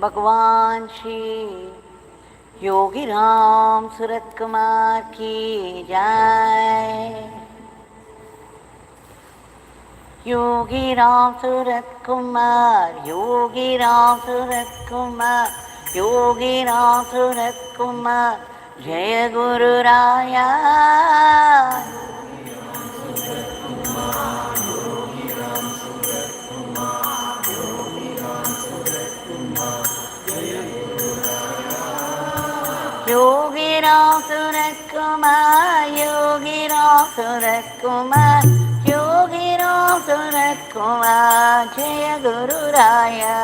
भगवान श्री योगी रामसूरतकुमार की जय। योगी रामसूरतकुमार, योगी रामसूरतकुमार, योगी रामसूरतकुमार, जय गुरु राया। योगी रामसूरतकुमार, योगी रामसूरतकुमार, योगी रामसूरतकुमार, जय गुरु राया।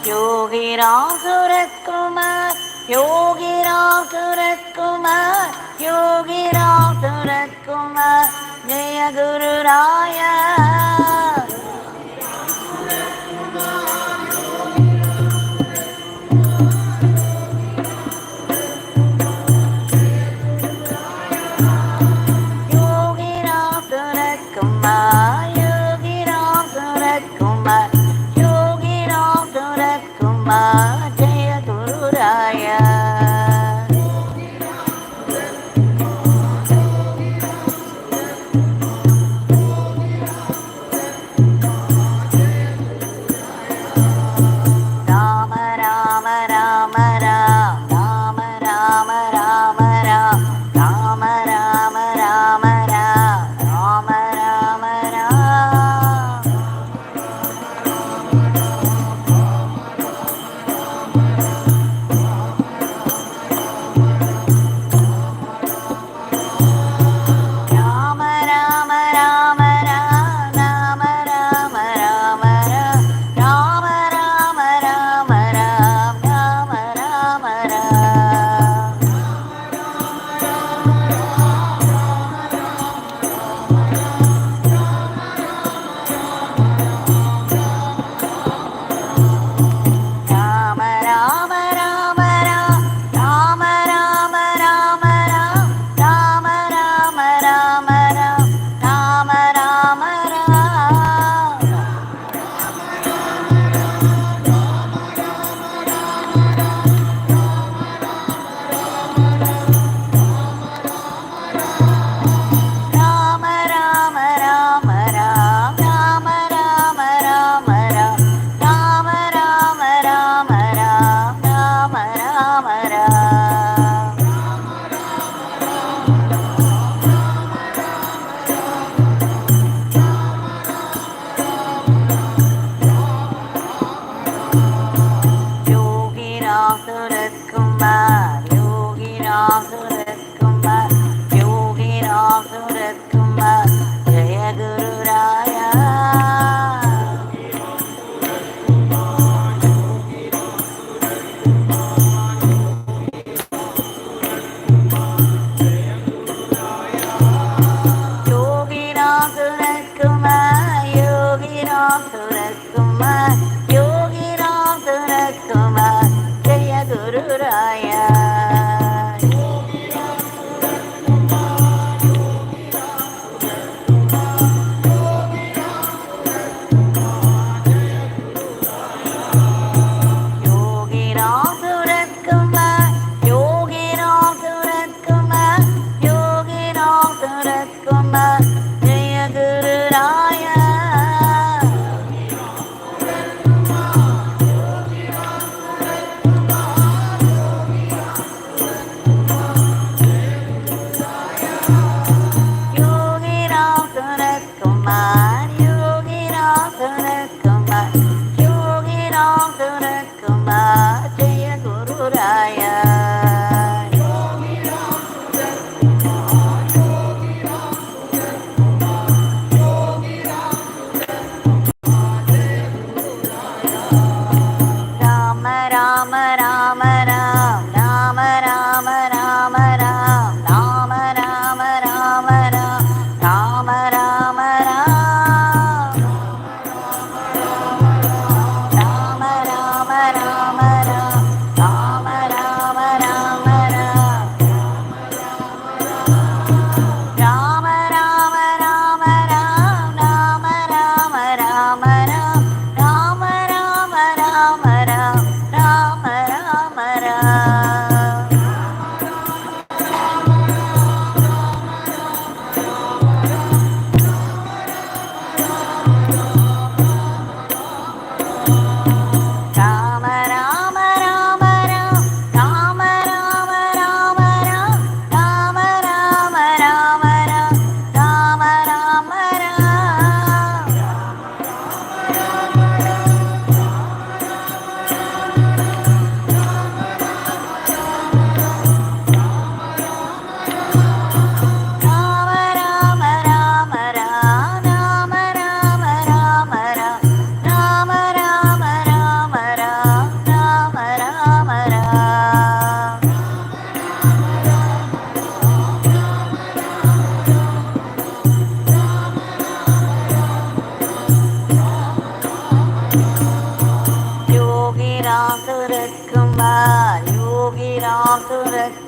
योगी रामसूरतकुमार, योगी रामसूरतकुमार, योगी रामसूरतकुमार, जय गुरु राया। योगी रामसूरतकुमार, योगी रामसूरतकुमार, योगी रामसूरतकुमार, जय गुरु राया।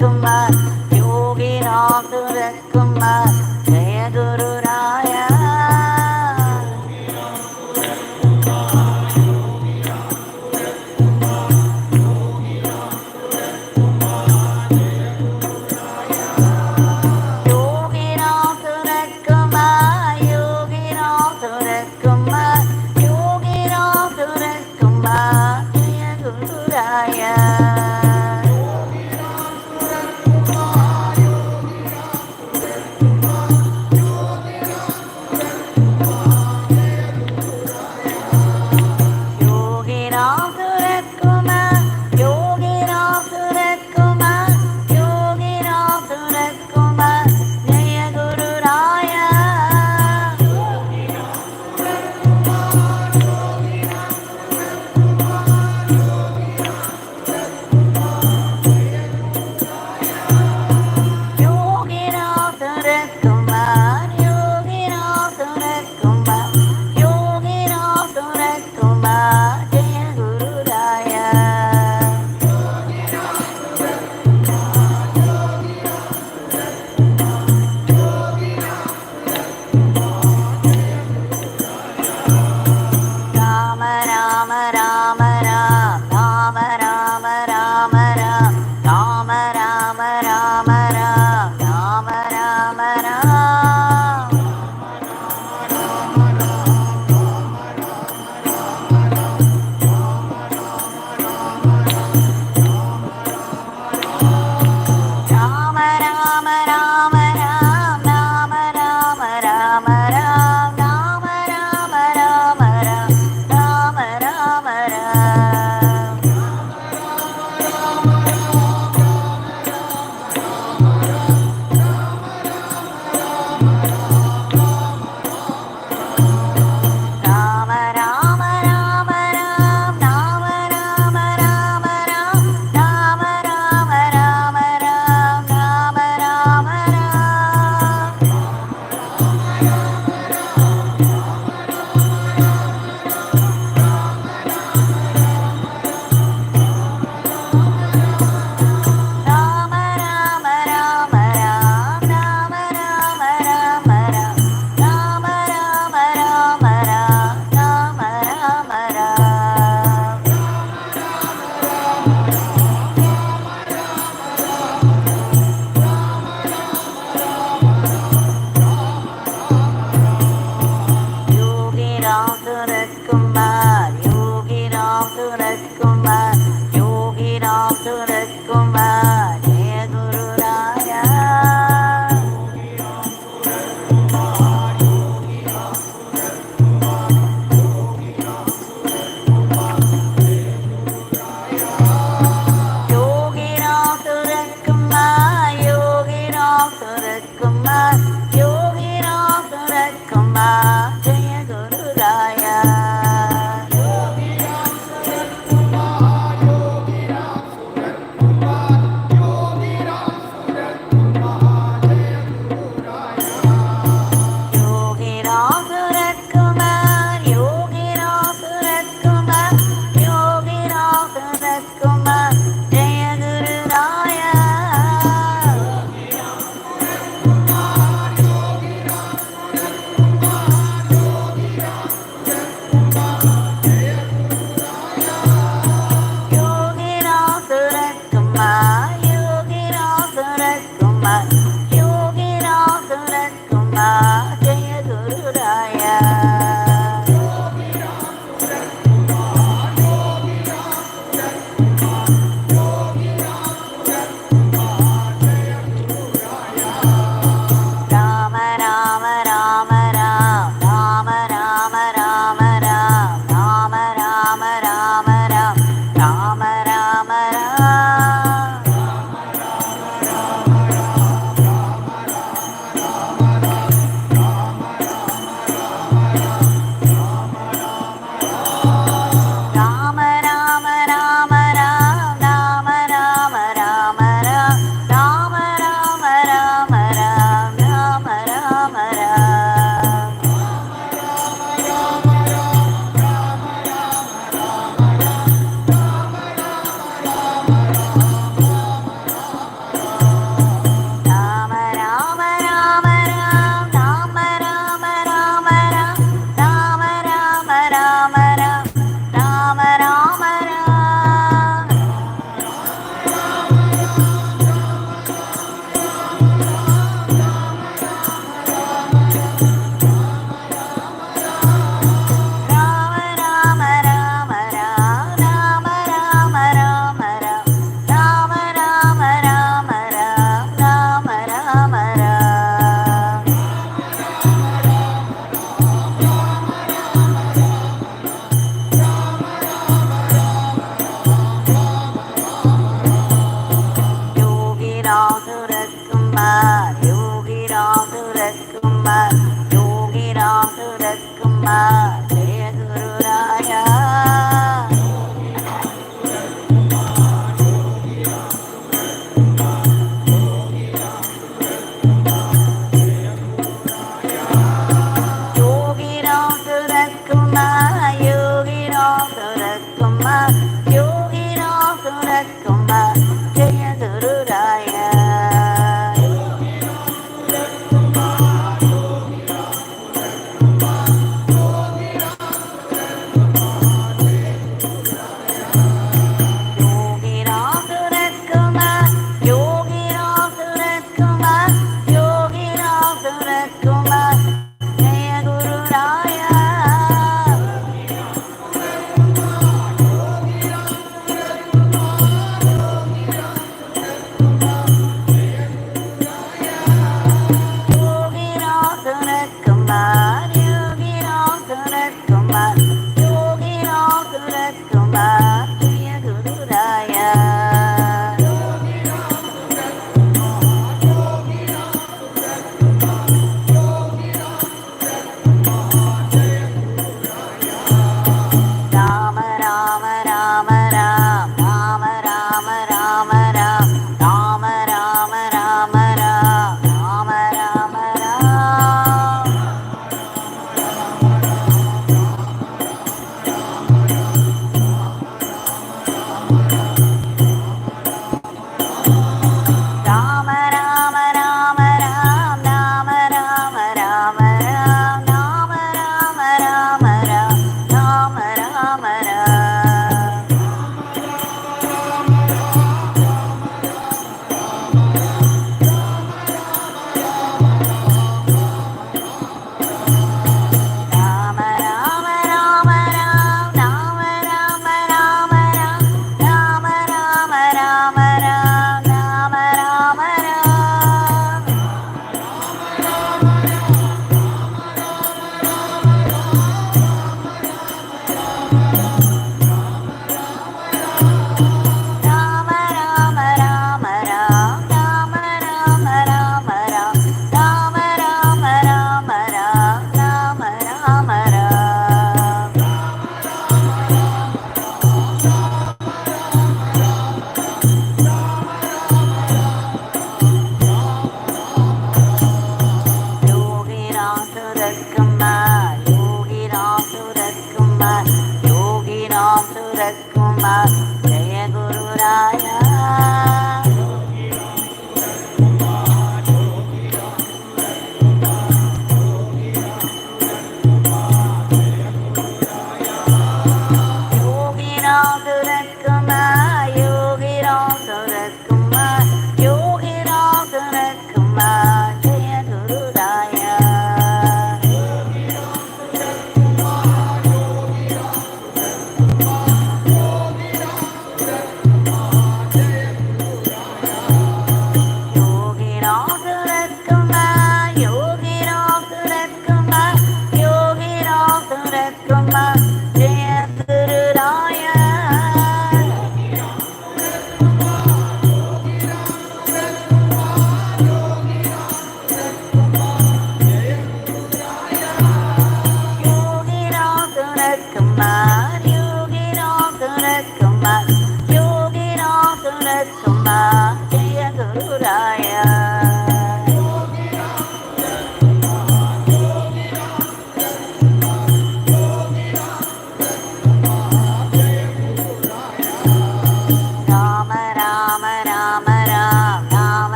Ramsuratkumar, Yogi Ramsuratkumar, Jaya Guru Raya. Yogi Ramsuratkumar, Yogi Ramsuratkumar, Yogi Ramsuratkumar, Jaya Guru Raya. Yogi Ramsuratkumar, Yogi Ramsuratkumar,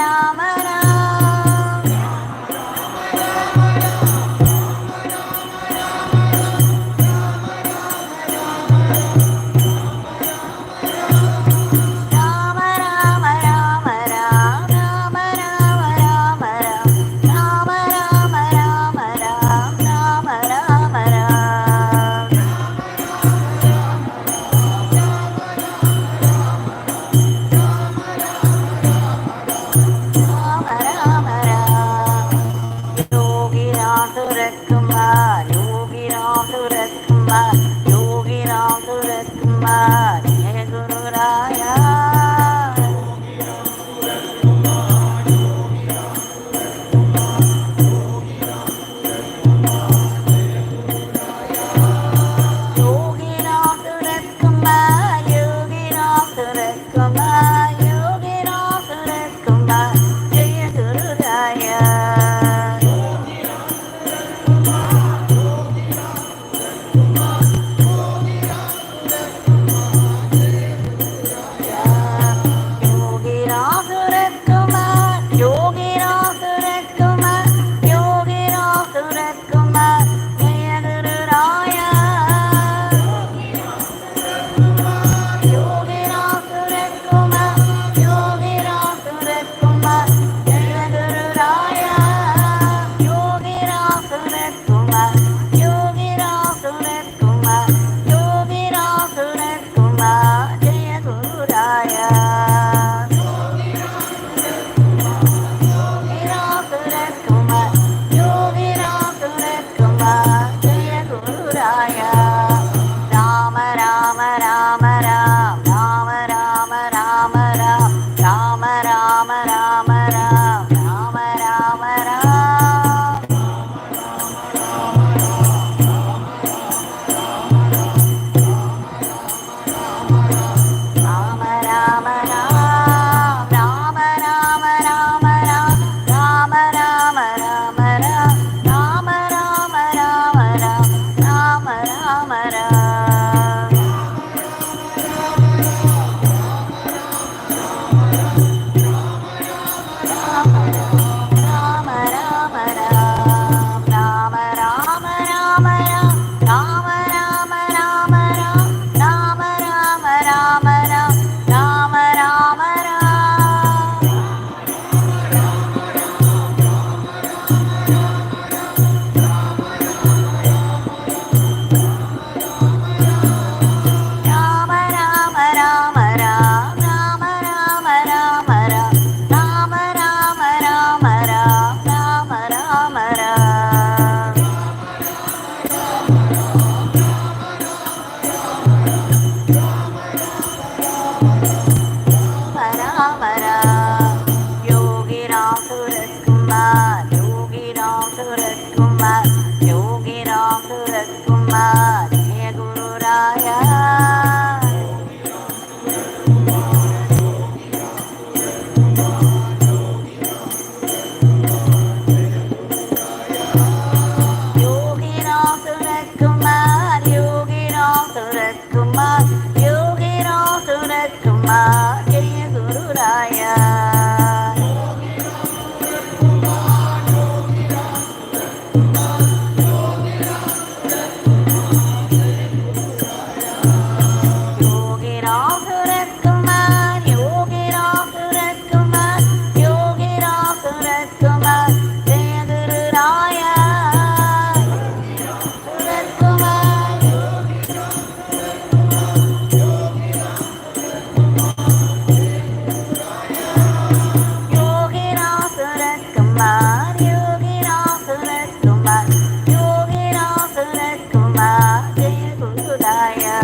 Rama Yogi Ramsuratkumar, Jai Guru Raya. Yogi Ramsuratkumar, Yogi Ramsuratkumar, Yogi Ramsuratkumar, Jai Guru Raya. Yogi Ramsuratkumar, Yogi Ramsuratkumar, Yogi Ramsuratkumar, Jai Guru Raya. Suratkumar, Yogi Ramsuratkumar, Yogi Ramsuratkumar, Yogi Ramsuratkumar, Jai Guru Raya.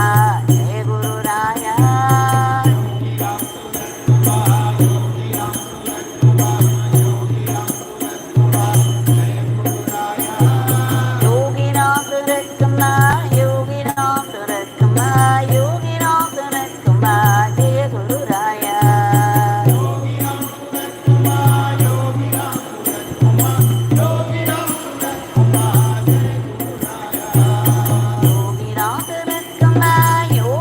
Ramsuratkumar Jai Guru Raya. Yogi Ramsuratkumar, Yogi Ramsuratkumar, Yogi Ramsuratkumar Jai Guru Raya. Yogi Ramsuratkumar, Yogi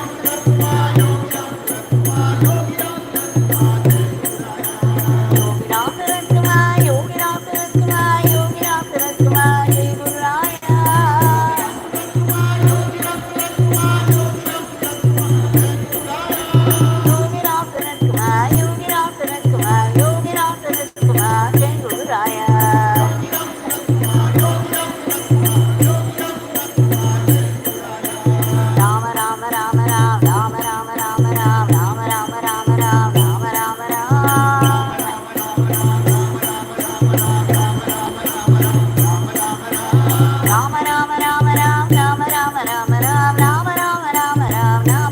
Yogi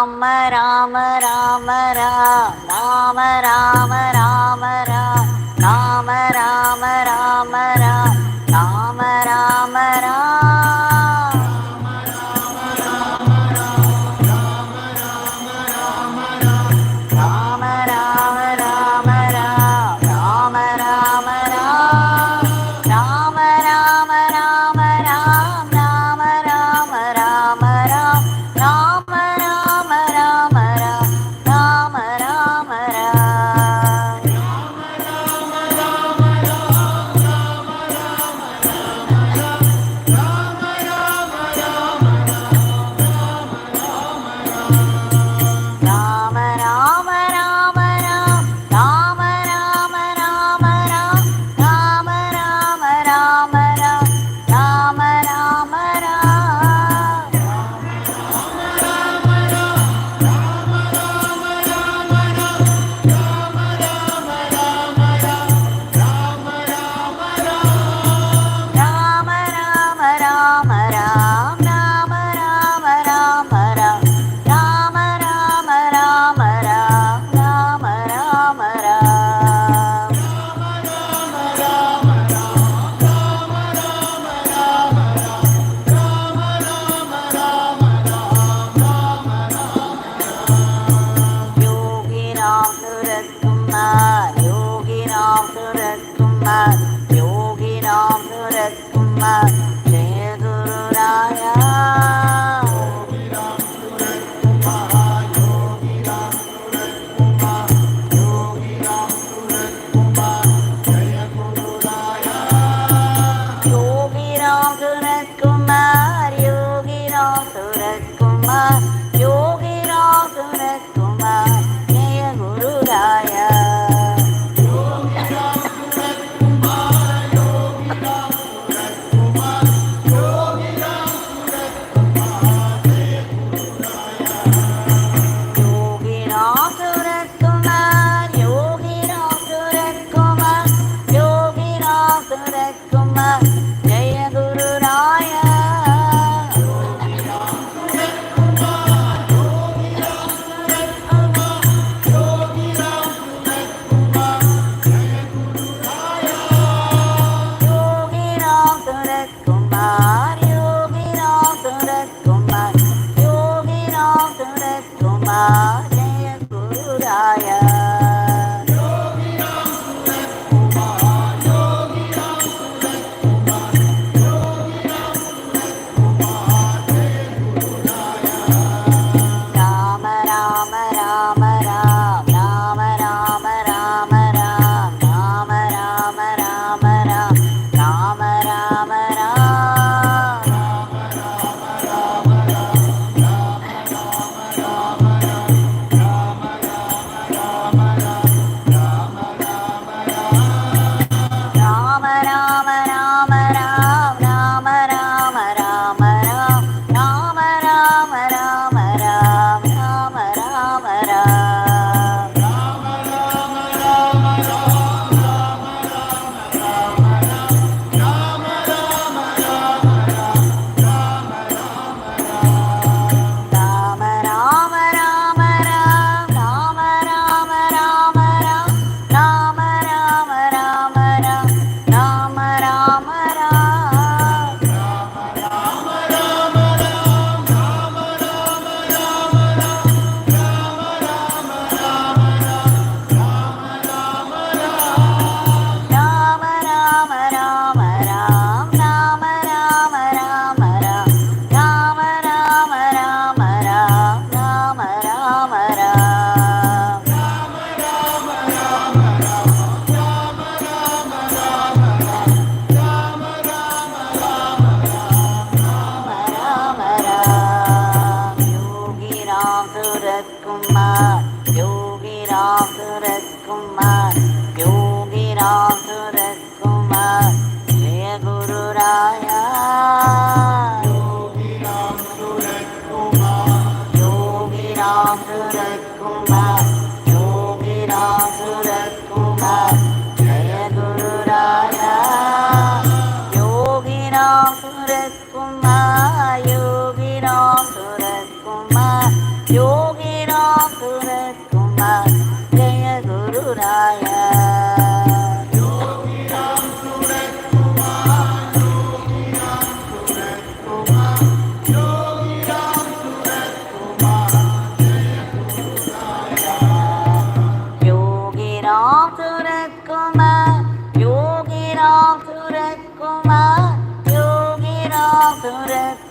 Rama Rama Rama Rama Rama Rama Rama Rama Rama Rama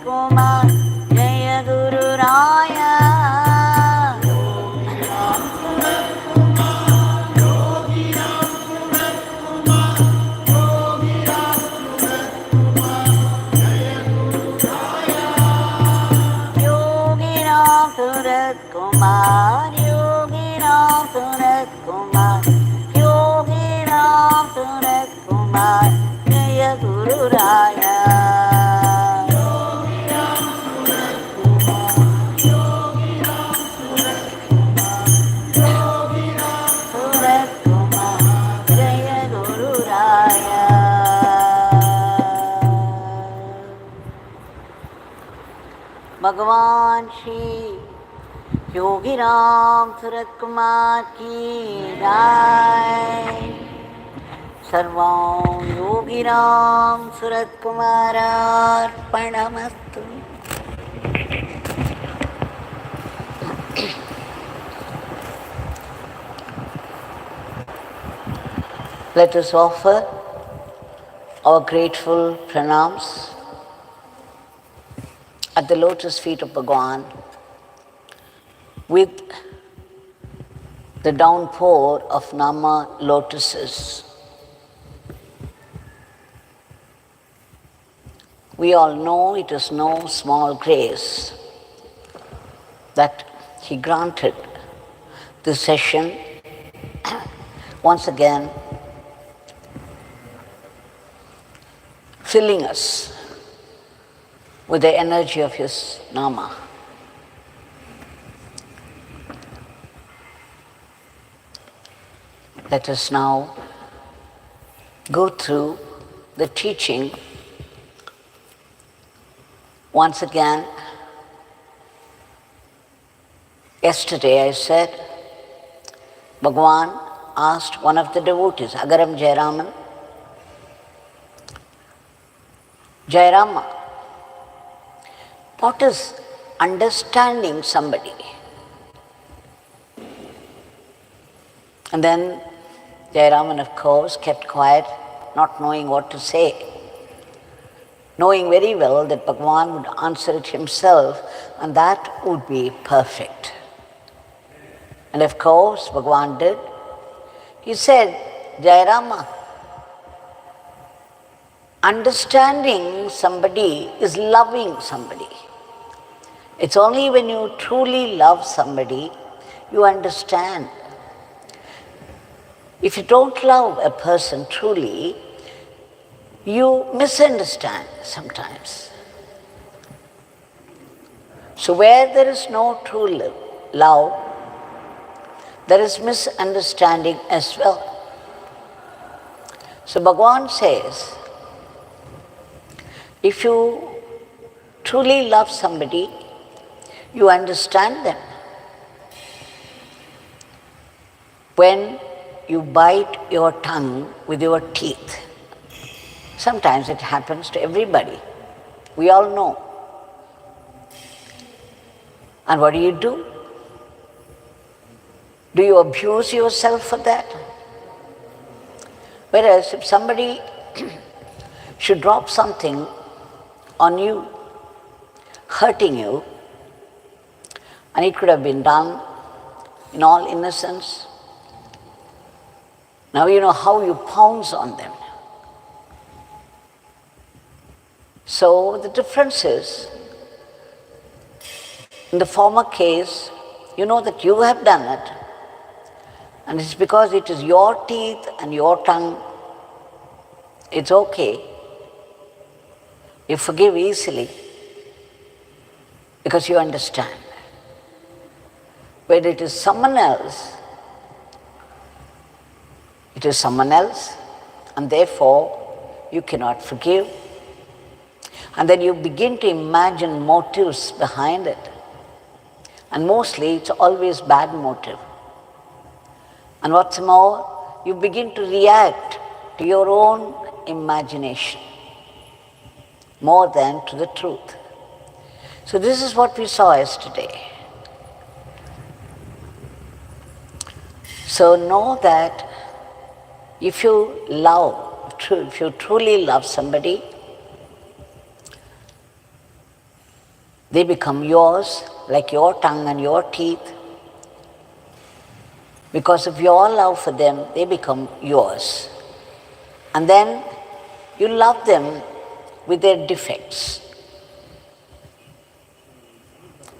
Ramsuratkumar Jaya Guru Raya Yogi Ramsuratkumar Yogi Ramsuratkumar Yogi Ramsuratkumar Jaya Guru Raya Suratkumar Jaya Guru Raya Bhagwan Shri Yogi Ramsuratkumar ki jai Sarvam Yogi Ramsuratkumar Arpanamastu. Let us offer our grateful pranams at the lotus feet of Bhagwan with the downpour of Nama lotuses. We all know it is no small grace that he granted this session once again, filling us with the energy of his Nama. Let us now go through the teaching once again. Yesterday I said, Bhagwan asked one of the devotees, Agaram Jayaraman, Jayarama, what is understanding somebody? And then Jayaraman, of course, kept quiet, not knowing what to say, knowing very well that Bhagwan would answer it himself, and that would be perfect. And of course, Bhagwan did. He said, Jayarama, understanding somebody is loving somebody. It's only when you truly love somebody, you understand. If you don't love a person truly, you misunderstand sometimes. So where there is no true love, there is misunderstanding as well. So Bhagwan says, if you truly love somebody, you understand them. When you bite your tongue with your teeth, sometimes it happens to everybody. We all know. And what do? Do you abuse yourself for that? Whereas if somebody should drop something on you, hurting you, and it could have been done in all innocence, now you know how you pounce on them. So the difference is, in the former case, you know that you have done it, and it's because it is your teeth and your tongue, it's okay. You forgive easily because you understand. When it is someone else, and therefore you cannot forgive. And then you begin to imagine motives behind it. And mostly it's always bad motive. And what's more, you begin to react to your own imagination more than to the truth. So this is what we saw yesterday. So know that if you truly love somebody, They become yours, like your tongue and your teeth. Because of your love for them, they become yours. And then you love them with their defects.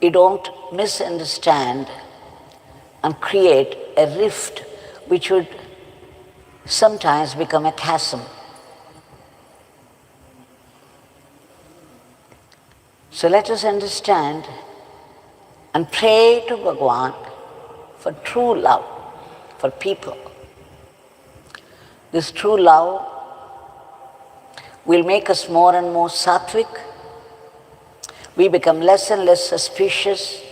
You don't misunderstand and create a rift which would sometimes become a chasm. So let us understand and pray to Bhagwan for true love for people. This true love will make us more and more sattvic. We become less and less suspicious,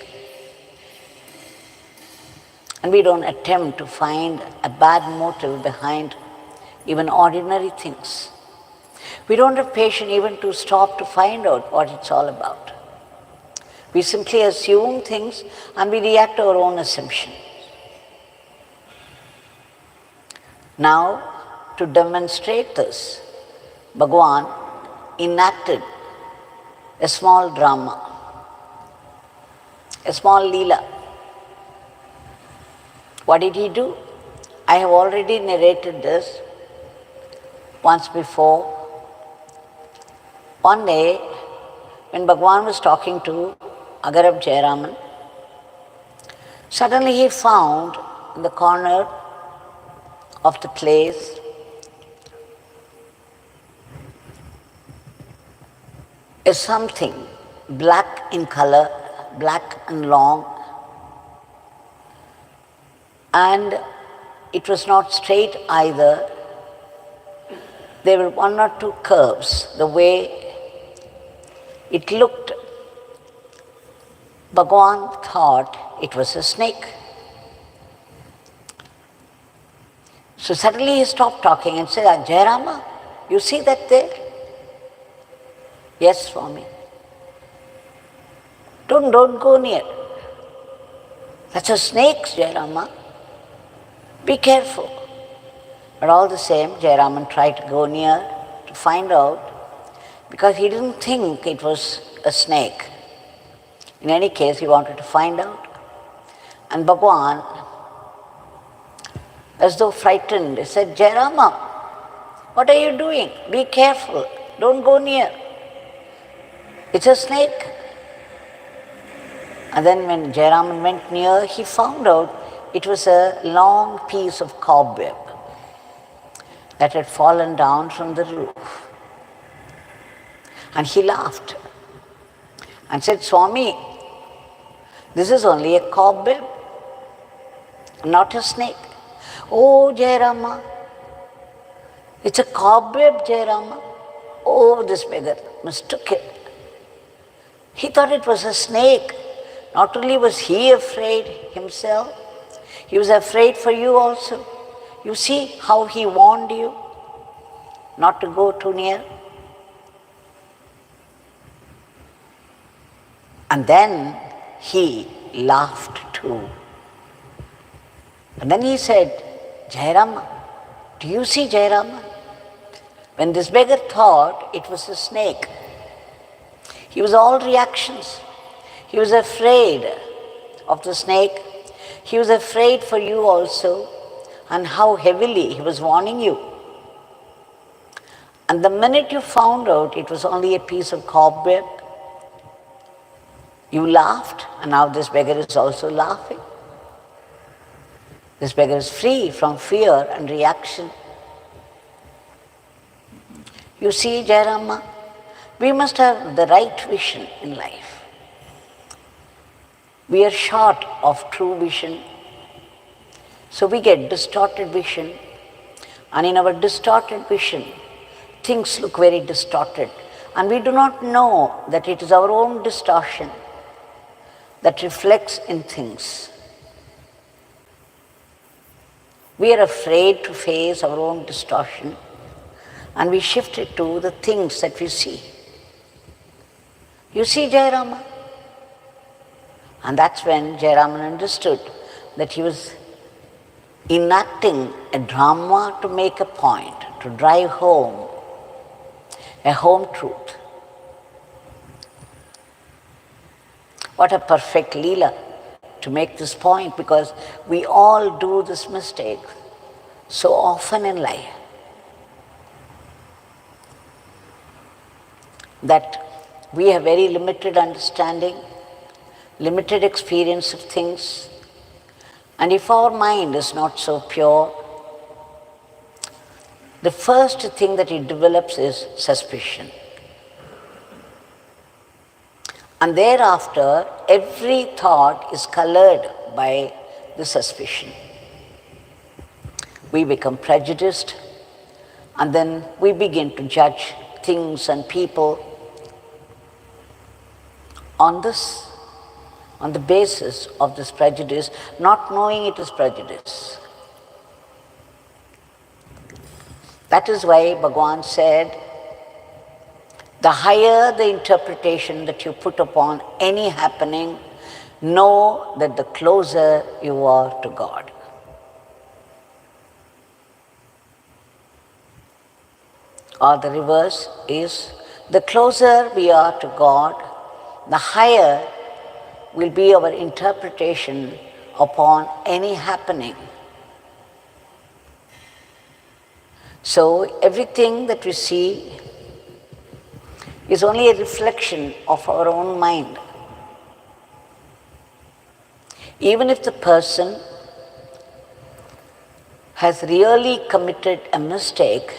and we don't attempt to find a bad motive behind even ordinary things. We don't have patience even to stop to find out what it's all about. We simply assume things and we react to our own assumption. Now, to demonstrate this, Bhagwan enacted a small drama, a small leela. What did he do? I have already narrated this once before. One day, when Bhagwan was talking to Agaram Jayaraman, suddenly he found in the corner of the place is something black in color, black and long, and it was not straight either. There were one or two curves. The way it looked, Bhagwan thought it was a snake. So suddenly he stopped talking and said, Jayarama, you see that there? Yes, Swami. Don't go near. That's a snake, Jayarama. Be careful. But all the same, Jayaraman tried to go near to find out, because he didn't think it was a snake. In any case, he wanted to find out. And Bhagwan, as though frightened, he said, Jayarama, what are you doing? Be careful. Don't go near. It's a snake. And then when Jayaraman went near, he found out it was a long piece of cobweb that had fallen down from the roof. And he laughed and said, Swami, this is only a cobweb, not a snake. Oh, Jayarama, it's a cobweb, Jayarama. Oh, this beggar mistook it. He thought it was a snake. Not only was he afraid himself, he was afraid for you also. You see how he warned you not to go too near? And then he laughed too. And then he said, Jayarama, do you see, Jayarama? When this beggar thought it was a snake, he was all reactions. He was afraid of the snake. He was afraid for you also, and how heavily he was warning you. And the minute you found out it was only a piece of cobweb, you laughed, and now this beggar is also laughing. This beggar is free from fear and reaction. You see, Jayarama, we must have the right vision in life. We are short of true vision, so we get distorted vision, and in our distorted vision, things look very distorted, and we do not know that it is our own distortion that reflects in things. We are afraid to face our own distortion, and we shift it to the things that we see. You see, Jayarama? And that's when Jayaraman understood that he was enacting a drama to make a point, to drive home a home truth. What a perfect Leela to make this point, because we all do this mistake so often in life, that we have very limited understanding, limited experience of things, and if our mind is not so pure, the first thing that it develops is suspicion. And thereafter, every thought is colored by the suspicion. We become prejudiced, and then we begin to judge things and people on the basis of this prejudice, not knowing it is prejudice. That is why Bhagwan said, the higher the interpretation that you put upon any happening, know that the closer you are to God. Or the reverse is, the closer we are to God, the higher will be our interpretation upon any happening. So everything that we see is only a reflection of our own mind. Even if the person has really committed a mistake,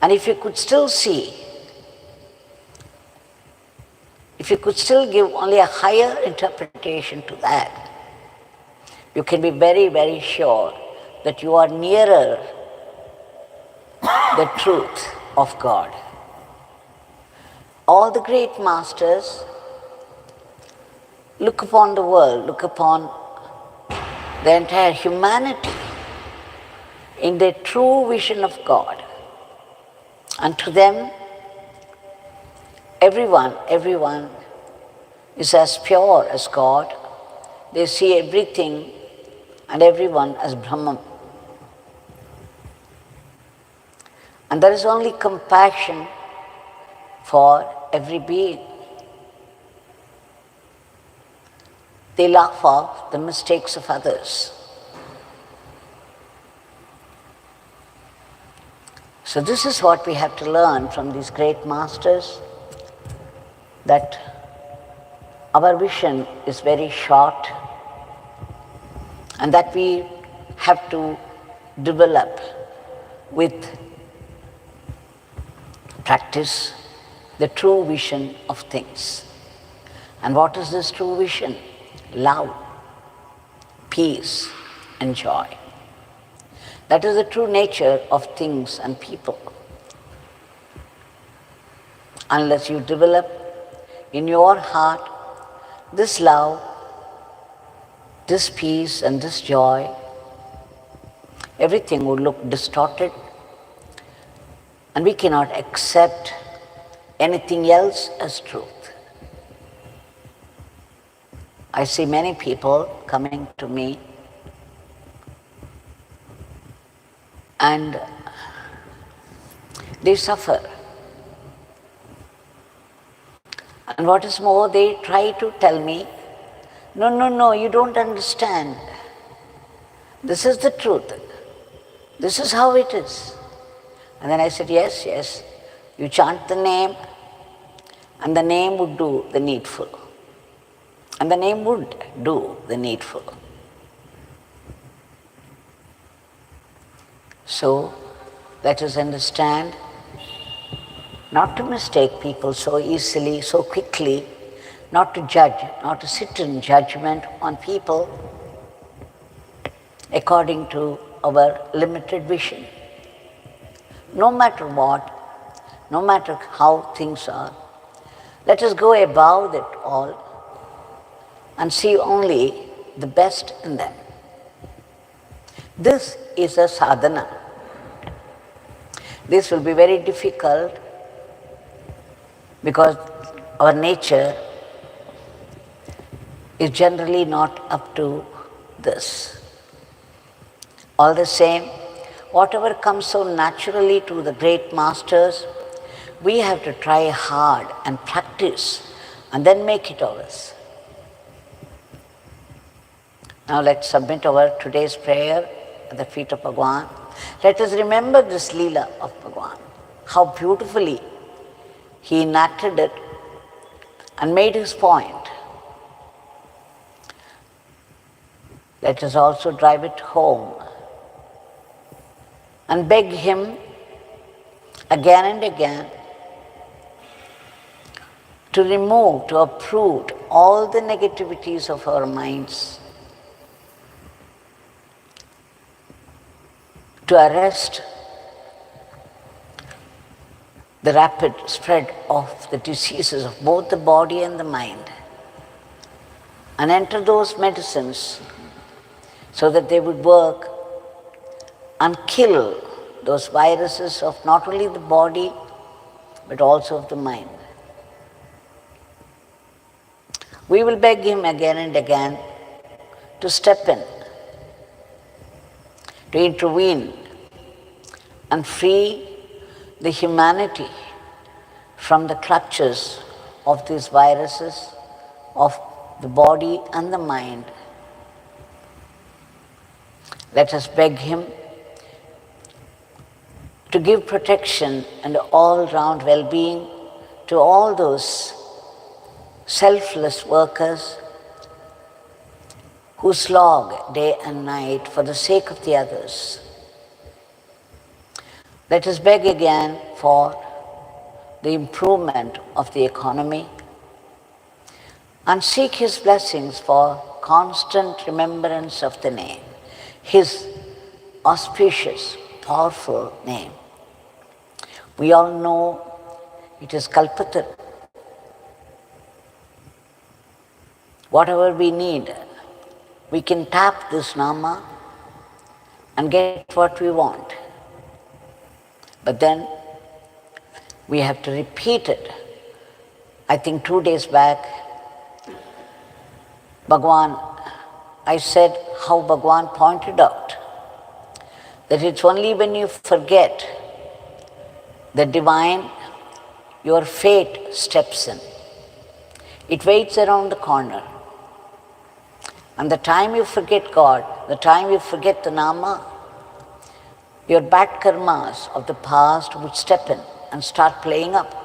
and if you could still see, if you could still give only a higher interpretation to that, you can be very, very sure that you are nearer the truth of God. All the great masters look upon the world, look upon the entire humanity in their true vision of God. And to them, everyone is as pure as God. They see everything and everyone as Brahman. And there is only compassion for every being. They laugh off the mistakes of others. So this is what we have to learn from these great masters, that our vision is very short and that we have to develop with practice the true vision of things. And what is this true vision? Love, peace, and joy. That is the true nature of things and people. Unless you develop in your heart this love, this peace, and this joy, everything would look distorted, and we cannot accept anything else as truth. I see many people coming to me and they suffer. And what is more, they try to tell me, no, you don't understand. This is the truth. This is how it is. And then I said, yes, you chant the name, and the name would do the needful. And the name would do the needful. So, let us understand not to mistake people so easily, so quickly, not to judge, not to sit in judgment on people according to our limited vision. No matter what, no matter how things are, let us go above that all and see only the best in them. This is a sadhana. This will be very difficult because our nature is generally not up to this. All the same, whatever comes so naturally to the great masters, we have to try hard and practice and then make it ours. Now let's submit our today's prayer at the feet of Bhagwan. Let us remember this Leela of Bhagwan, how beautifully he enacted it and made his point. Let us also drive it home and beg him again and again to remove, to uproot all the negativities of our minds, to arrest the rapid spread of the diseases of both the body and the mind, and enter those medicines so that they would work and kill those viruses of not only the body but also of the mind. We will beg him again and again to step in, to intervene and free the humanity from the clutches of these viruses of the body and the mind. Let us beg him to give protection and all-round well-being to all those selfless workers who slog day and night for the sake of the others. Let us beg again for the improvement of the economy and seek his blessings for constant remembrance of the name, his auspicious, powerful name. We all know it is Kalpataru. Whatever we need, we can tap this Nama and get what we want. But then we have to repeat it. I think 2 days back, I said how Bhagwan pointed out that it's only when you forget the divine, your fate steps in. It waits around the corner. And the time you forget God, the time you forget the Nama, your bad karmas of the past would step in and start playing up.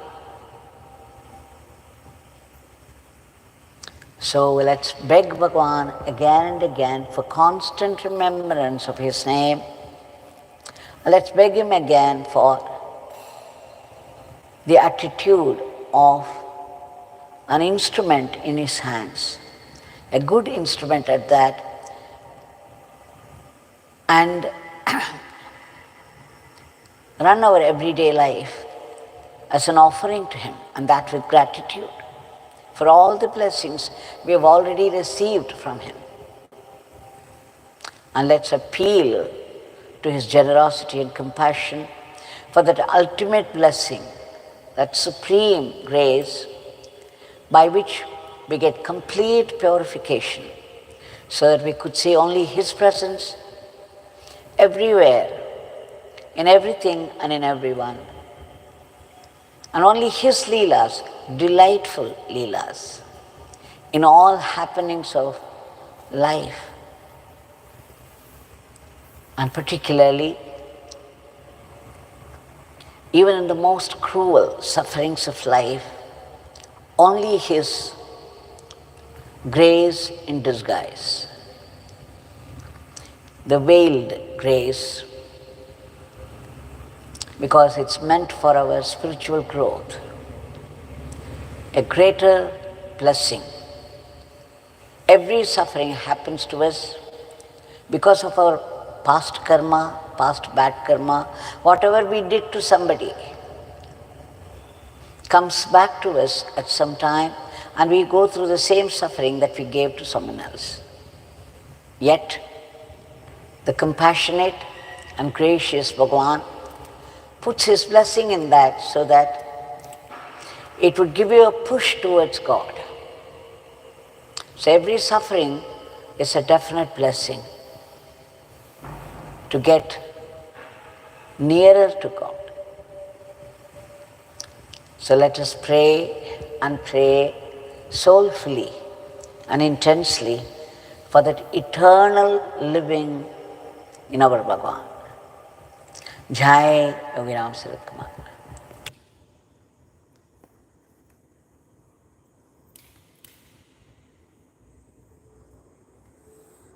So let's beg Bhagwan again and again for constant remembrance of his name. And let's beg him again for the attitude of an instrument in his hands, a good instrument at that, and run our everyday life as an offering to him, and that with gratitude for all the blessings we have already received from him. And let's appeal to his generosity and compassion for that ultimate blessing, that supreme grace by which we get complete purification, so that we could see only his presence everywhere, in everything and in everyone. And only his Leelas, delightful Leelas, in all happenings of life. And particularly, even in the most cruel sufferings of life, only his grace in disguise, the veiled grace, because it's meant for our spiritual growth, a greater blessing. Every suffering happens to us because of our past karma, past bad karma. Whatever we did to somebody comes back to us at some time, and we go through the same suffering that we gave to someone else. Yet, the compassionate and gracious Bhagwan puts his blessing in that so that it would give you a push towards God. So every suffering is a definite blessing to get nearer to God. So let us pray and pray soulfully and intensely for that eternal living in our Bhagwan. Jai Yogi Ramsuratkumar.